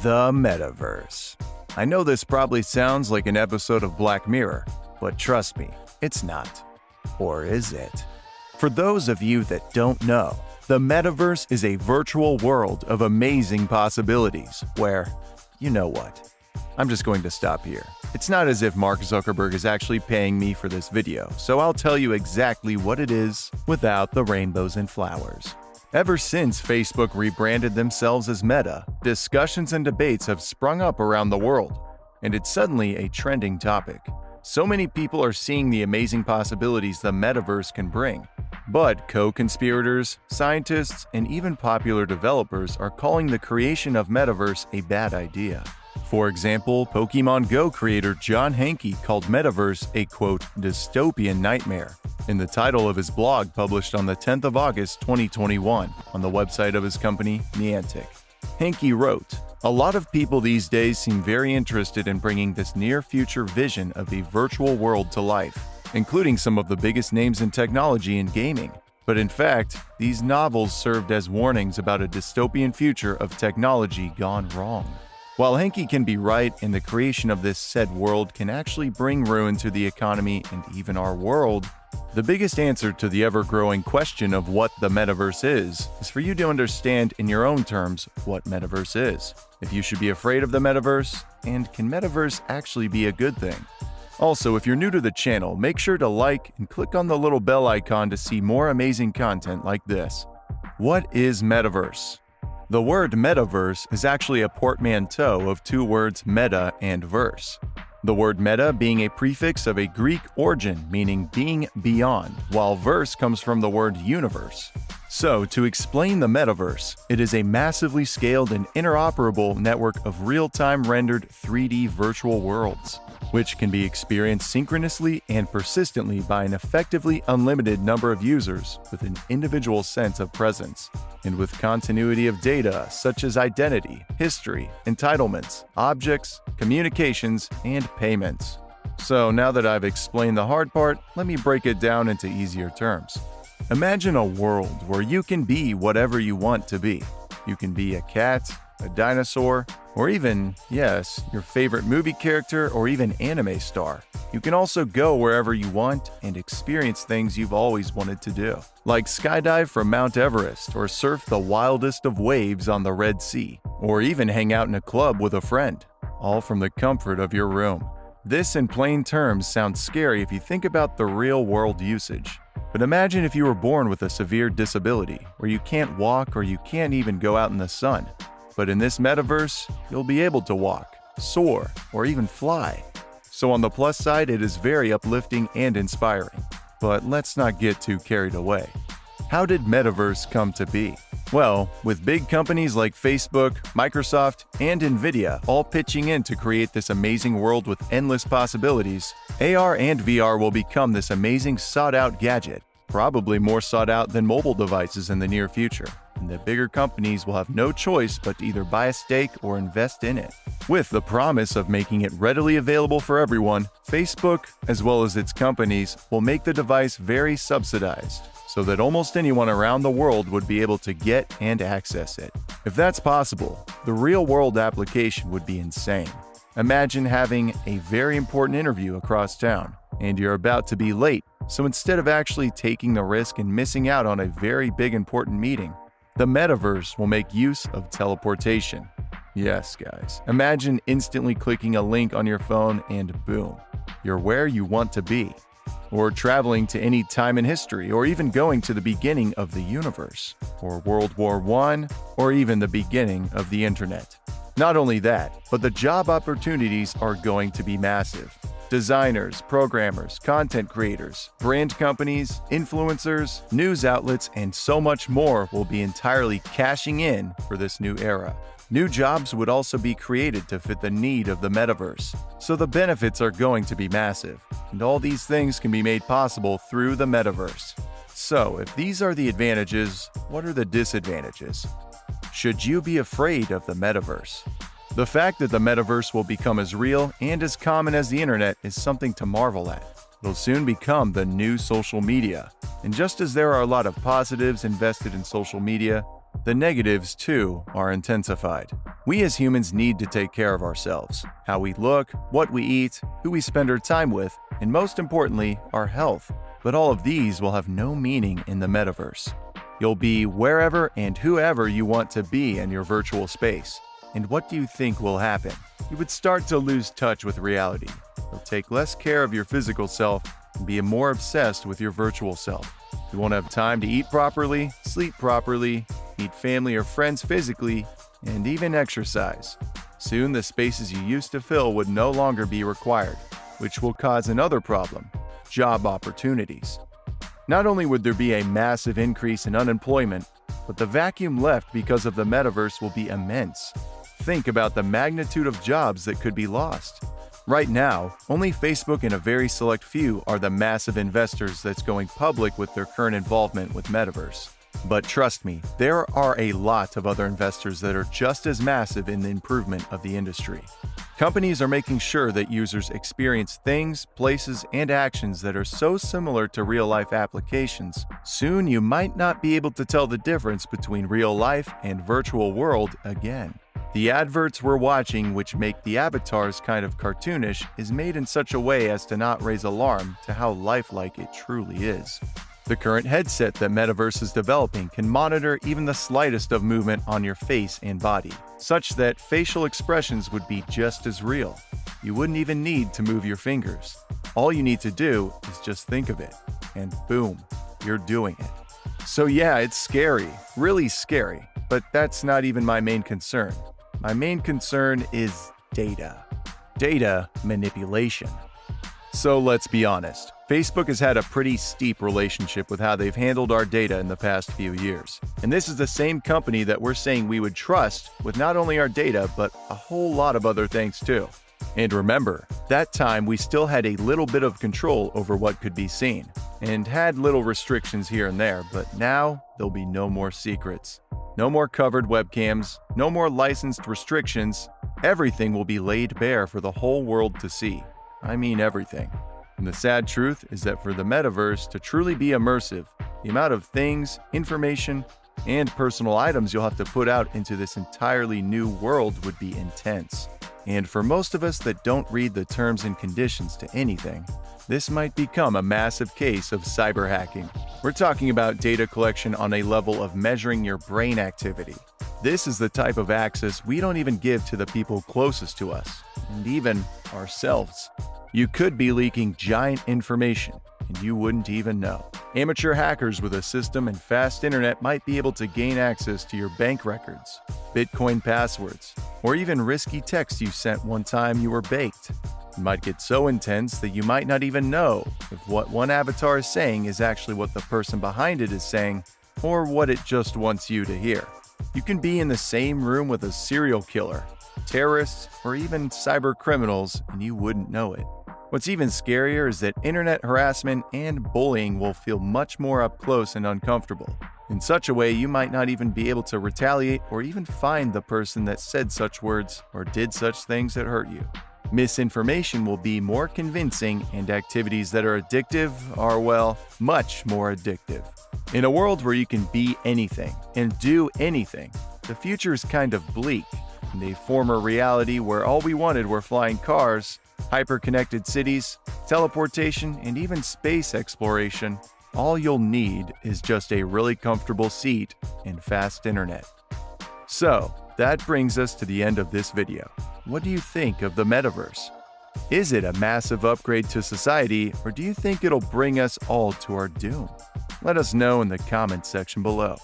The Metaverse. I know this probably sounds like an episode of Black Mirror, but trust me, it's not. Or is it? For those of you that don't know, the Metaverse is a virtual world of amazing possibilities where, you know what? I'm just going to stop here. It's not as if Mark Zuckerberg is actually paying me for this video, so I'll tell you exactly what it is without the rainbows and flowers. Ever since Facebook rebranded themselves as Meta, discussions and debates have sprung up around the world, and it's suddenly a trending topic. So many people are seeing the amazing possibilities the Metaverse can bring. But co-conspirators, scientists, and even popular developers are calling the creation of Metaverse a bad idea. For example, Pokemon Go creator John Hanke called Metaverse a, quote, dystopian nightmare in the title of his blog published on the 10th of August 2021 on the website of his company, Niantic. Hanke wrote, "A lot of people these days seem very interested in bringing this near-future vision of a virtual world to life, including some of the biggest names in technology and gaming. But in fact, these novels served as warnings about a dystopian future of technology gone wrong." While Hanke can be right and the creation of this said world can actually bring ruin to the economy and even our world, the biggest answer to the ever-growing question of what the Metaverse is for you to understand in your own terms what Metaverse is, if you should be afraid of the Metaverse, and can Metaverse actually be a good thing? Also, if you're new to the channel, make sure to like and click on the little bell icon to see more amazing content like this. What is Metaverse? The word metaverse is actually a portmanteau of two words meta and verse. The word meta being a prefix of a Greek origin meaning being beyond, while verse comes from the word universe. So, to explain the metaverse, it is a massively scaled and interoperable network of real-time rendered 3D virtual worlds, which can be experienced synchronously and persistently by an effectively unlimited number of users with an individual sense of presence, and with continuity of data such as identity, history, entitlements, objects, communications, and payments. So now that I've explained the hard part, let me break it down into easier terms. Imagine a world where you can be whatever you want to be. You can be a cat, a dinosaur, or even, yes, your favorite movie character or even anime star. You can also go wherever you want and experience things you've always wanted to do, like skydive from Mount Everest or surf the wildest of waves on the Red Sea, or even hang out in a club with a friend, all from the comfort of your room. This in plain terms sounds scary if you think about the real-world usage. But imagine if you were born with a severe disability, where you can't walk or you can't even go out in the sun. But in this metaverse, you'll be able to walk, soar, or even fly. So on the plus side, it is very uplifting and inspiring. But let's not get too carried away. How did Metaverse come to be? Well, with big companies like Facebook, Microsoft, and Nvidia all pitching in to create this amazing world with endless possibilities, AR and VR will become this amazing sought-out gadget, probably more sought out than mobile devices in the near future, and the bigger companies will have no choice but to either buy a stake or invest in it. With the promise of making it readily available for everyone, Facebook, as well as its companies, will make the device very subsidized, so that almost anyone around the world would be able to get and access it. If that's possible, the real-world application would be insane. Imagine having a very important interview across town, and you're about to be late, so instead of actually taking the risk and missing out on a very big important meeting, the Metaverse will make use of teleportation. Yes, guys, imagine instantly clicking a link on your phone and boom, you're where you want to be. Or traveling to any time in history, or even going to the beginning of the universe, or World War I, or even the beginning of the internet. Not only that, but the job opportunities are going to be massive. Designers, programmers, content creators, brand companies, influencers, news outlets, and so much more will be entirely cashing in for this new era. New jobs would also be created to fit the need of the metaverse, so the benefits are going to be massive, and all these things can be made possible through the metaverse. So, if these are the advantages, what are the disadvantages? Should you be afraid of the metaverse? The fact that the metaverse will become as real and as common as the internet is something to marvel at. It'll soon become the new social media. And just as there are a lot of positives invested in social media, the negatives, too, are intensified. We as humans need to take care of ourselves, how we look, what we eat, who we spend our time with, and most importantly, our health. But all of these will have no meaning in the metaverse. You'll be wherever and whoever you want to be in your virtual space. And what do you think will happen? You would start to lose touch with reality. You'll take less care of your physical self and be more obsessed with your virtual self. You won't have time to eat properly, sleep properly, meet family or friends physically, and even exercise. Soon, the spaces you used to fill would no longer be required, which will cause another problem: job opportunities. Not only would there be a massive increase in unemployment, but the vacuum left because of the metaverse will be immense. Think about the magnitude of jobs that could be lost. Right now, only Facebook and a very select few are the massive investors that's going public with their current involvement with Metaverse. But trust me, there are a lot of other investors that are just as massive in the improvement of the industry. Companies are making sure that users experience things, places, and actions that are so similar to real-life applications, soon you might not be able to tell the difference between real life and virtual world again. The adverts we're watching, which make the avatars kind of cartoonish, is made in such a way as to not raise alarm to how lifelike it truly is. The current headset that Metaverse is developing can monitor even the slightest of movement on your face and body, such that facial expressions would be just as real. You wouldn't even need to move your fingers. All you need to do is just think of it, and boom, you're doing it. So yeah, it's scary, really scary, but that's not even my main concern. My main concern is data. Data manipulation. So let's be honest. Facebook has had a pretty steep relationship with how they've handled our data in the past few years. And this is the same company that we're saying we would trust with not only our data, but a whole lot of other things too. And remember, that time we still had a little bit of control over what could be seen, and had little restrictions here and there, but now there'll be no more secrets. No more covered webcams, no more licensed restrictions. Everything will be laid bare for the whole world to see. I mean everything. And the sad truth is that for the metaverse to truly be immersive, the amount of things, information, and personal items you'll have to put out into this entirely new world would be intense. And for most of us that don't read the terms and conditions to anything, this might become a massive case of cyber hacking. We're talking about data collection on a level of measuring your brain activity. This is the type of access we don't even give to the people closest to us, and even ourselves. You could be leaking giant information, and you wouldn't even know. Amateur hackers with a system and fast internet might be able to gain access to your bank records, Bitcoin passwords, or even risky text you sent one time you were baked. It might get so intense that you might not even know if what one avatar is saying is actually what the person behind it is saying, or what it just wants you to hear. You can be in the same room with a serial killer, terrorists, or even cyber criminals, and you wouldn't know it. What's even scarier is that internet harassment and bullying will feel much more up close and uncomfortable. In such a way, you might not even be able to retaliate or even find the person that said such words or did such things that hurt you. Misinformation will be more convincing, and activities that are addictive are, well, much more addictive. In a world where you can be anything and do anything, the future is kind of bleak. In a former reality where all we wanted were flying cars, hyper-connected cities, teleportation, and even space exploration, all you'll need is just a really comfortable seat and fast internet. So, that brings us to the end of this video. What do you think of the metaverse? Is it a massive upgrade to society, or do you think it'll bring us all to our doom? Let us know in the comments section below.